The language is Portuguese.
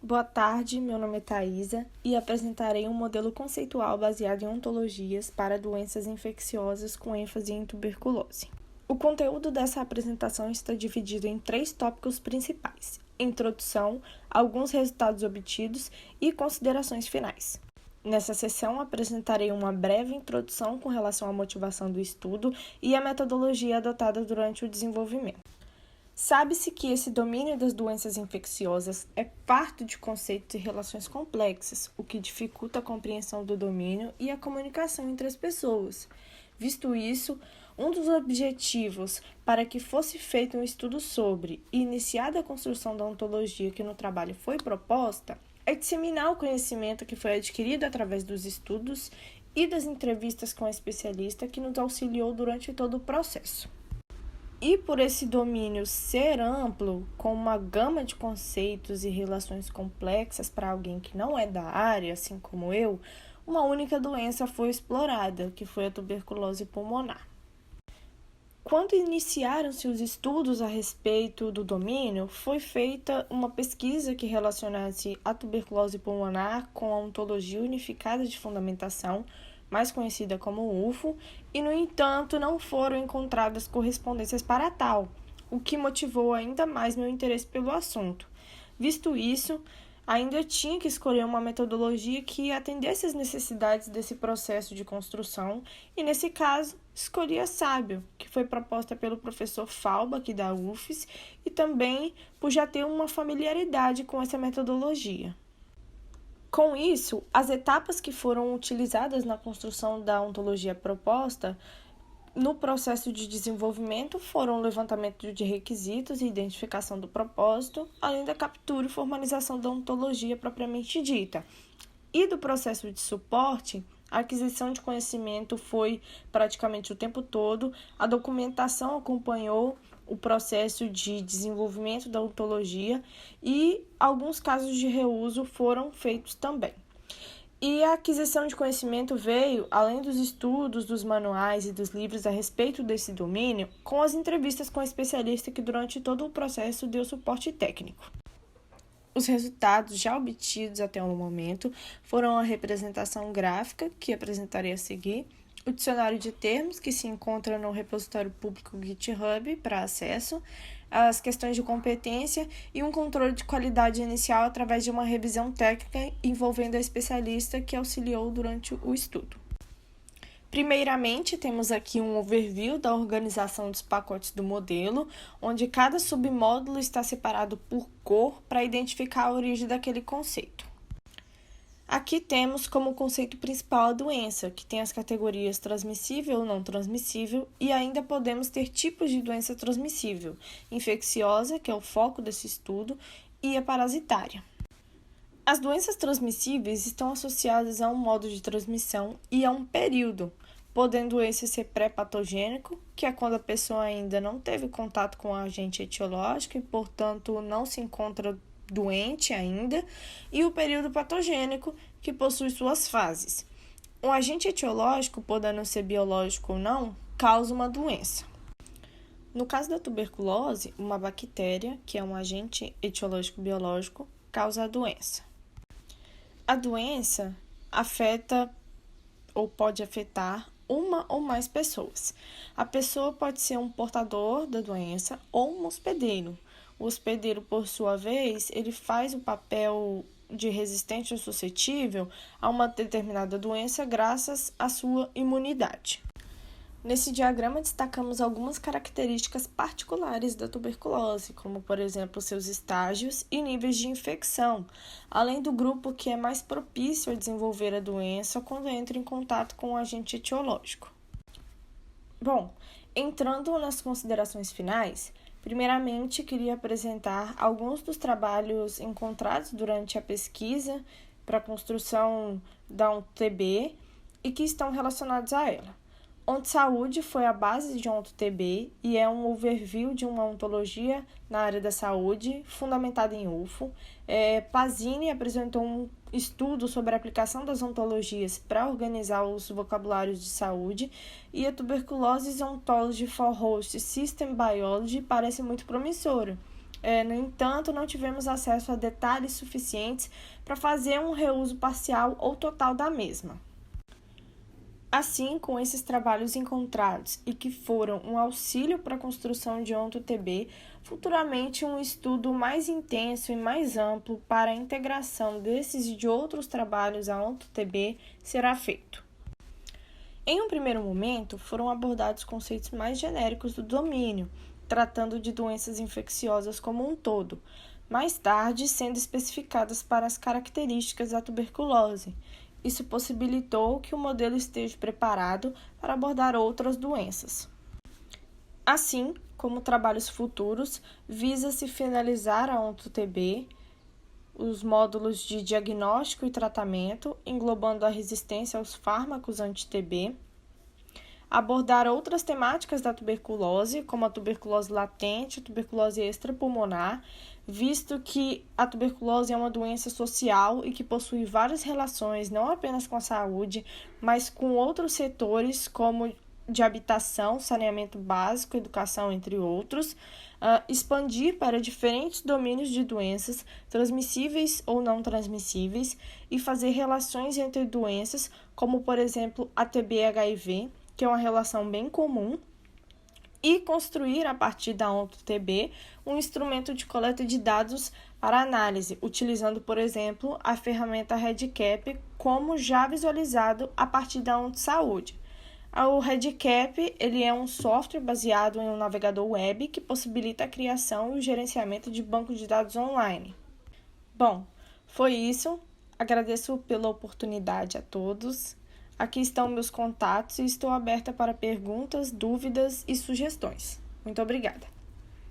Boa tarde, meu nome é Thaisa e apresentarei um modelo conceitual baseado em ontologias para doenças infecciosas com ênfase em tuberculose. O conteúdo dessa apresentação está dividido em 3 tópicos principais: introdução, alguns resultados obtidos e considerações finais. Nessa sessão, apresentarei uma breve introdução com relação à motivação do estudo e à metodologia adotada durante o desenvolvimento. Sabe-se que esse domínio das doenças infecciosas é parto de conceitos e relações complexas, o que dificulta a compreensão do domínio e a comunicação entre as pessoas. Visto isso, um dos objetivos para que fosse feito um estudo sobre e iniciada a construção da ontologia que no trabalho foi proposta é disseminar o conhecimento que foi adquirido através dos estudos e das entrevistas com a especialista que nos auxiliou durante todo o processo. E por esse domínio ser amplo, com uma gama de conceitos e relações complexas para alguém que não é da área, assim como eu, uma única doença foi explorada, que foi a tuberculose pulmonar. Quando iniciaram-se os estudos a respeito do domínio, foi feita uma pesquisa que relacionasse a tuberculose pulmonar com a ontologia unificada de fundamentação, mais conhecida como UFO, e, no entanto, não foram encontradas correspondências para tal, o que motivou ainda mais meu interesse pelo assunto. Visto isso, ainda tinha que escolher uma metodologia que atendesse às necessidades desse processo de construção, e, nesse caso, escolhi a Sábio, que foi proposta pelo professor Falba, aqui da UFES, e também por já ter uma familiaridade com essa metodologia. Com isso, as etapas que foram utilizadas na construção da ontologia proposta no processo de desenvolvimento foram o levantamento de requisitos e identificação do propósito, além da captura e formalização da ontologia propriamente dita. E do processo de suporte, a aquisição de conhecimento foi praticamente o tempo todo, a documentação acompanhou o processo de desenvolvimento da ontologia e alguns casos de reuso foram feitos também. E a aquisição de conhecimento veio, além dos estudos, dos manuais e dos livros a respeito desse domínio, com as entrevistas com a especialista que durante todo o processo deu suporte técnico. Os resultados já obtidos até o momento foram a representação gráfica, que apresentarei a seguir, o dicionário de termos, que se encontra no repositório público GitHub para acesso, as questões de competência e um controle de qualidade inicial através de uma revisão técnica envolvendo a especialista que auxiliou durante o estudo. Primeiramente, temos aqui um overview da organização dos pacotes do modelo, onde cada submódulo está separado por cor para identificar a origem daquele conceito. Aqui temos como conceito principal a doença, que tem as categorias transmissível ou não transmissível, e ainda podemos ter tipos de doença transmissível, infecciosa, que é o foco desse estudo, e a parasitária. As doenças transmissíveis estão associadas a um modo de transmissão e a um período, podendo esse ser pré-patogênico, que é quando a pessoa ainda não teve contato com o agente etiológico e, portanto, não se encontra doente ainda, e o período patogênico, que possui suas fases. Um agente etiológico, podendo ser biológico ou não, causa uma doença. No caso da tuberculose, uma bactéria, que é um agente etiológico biológico, causa a doença. A doença afeta ou pode afetar uma ou mais pessoas. A pessoa pode ser um portador da doença ou um hospedeiro. O hospedeiro, por sua vez, ele faz o papel de resistente ou suscetível a uma determinada doença graças à sua imunidade. Nesse diagrama, destacamos algumas características particulares da tuberculose, como, por exemplo, seus estágios e níveis de infecção, além do grupo que é mais propício a desenvolver a doença quando entra em contato com o agente etiológico. Bom, entrando nas considerações finais, primeiramente, queria apresentar alguns dos trabalhos encontrados durante a pesquisa para a construção da ONTB e que estão relacionados a ela. OntoSaúde foi a base de OntoTB e é um overview de uma ontologia na área da saúde, fundamentada em UFO. Pazini apresentou um estudo sobre a aplicação das ontologias para organizar os vocabulários de saúde, e a Tuberculosis Ontology for Host System Biology parece muito promissora. No entanto, não tivemos acesso a detalhes suficientes para fazer um reuso parcial ou total da mesma. Assim, com esses trabalhos encontrados e que foram um auxílio para a construção de ONTO-TB, futuramente um estudo mais intenso e mais amplo para a integração desses e de outros trabalhos à ONTO-TB será feito. Em um primeiro momento, foram abordados conceitos mais genéricos do domínio, tratando de doenças infecciosas como um todo, mais tarde sendo especificadas para as características da tuberculose. Isso possibilitou que o modelo esteja preparado para abordar outras doenças. Assim, como trabalhos futuros, visa-se finalizar a ONTO-TB, os módulos de diagnóstico e tratamento, englobando a resistência aos fármacos anti-TB, abordar outras temáticas da tuberculose, como a tuberculose latente, a tuberculose extrapulmonar, visto que a tuberculose é uma doença social e que possui várias relações, não apenas com a saúde, mas com outros setores, como de habitação, saneamento básico, educação, entre outros, expandir para diferentes domínios de doenças, transmissíveis ou não transmissíveis, e fazer relações entre doenças, como, por exemplo, a TB-HIV, que é uma relação bem comum, e construir, a partir da ONTO-TB, um instrumento de coleta de dados para análise, utilizando, por exemplo, a ferramenta REDCap, como já visualizado a partir da ONTO-Saúde. O REDCap ele é um software baseado em um navegador web que possibilita a criação e o gerenciamento de bancos de dados online. Bom, foi isso. Agradeço pela oportunidade a todos. Aqui estão meus contatos e estou aberta para perguntas, dúvidas e sugestões. Muito obrigada.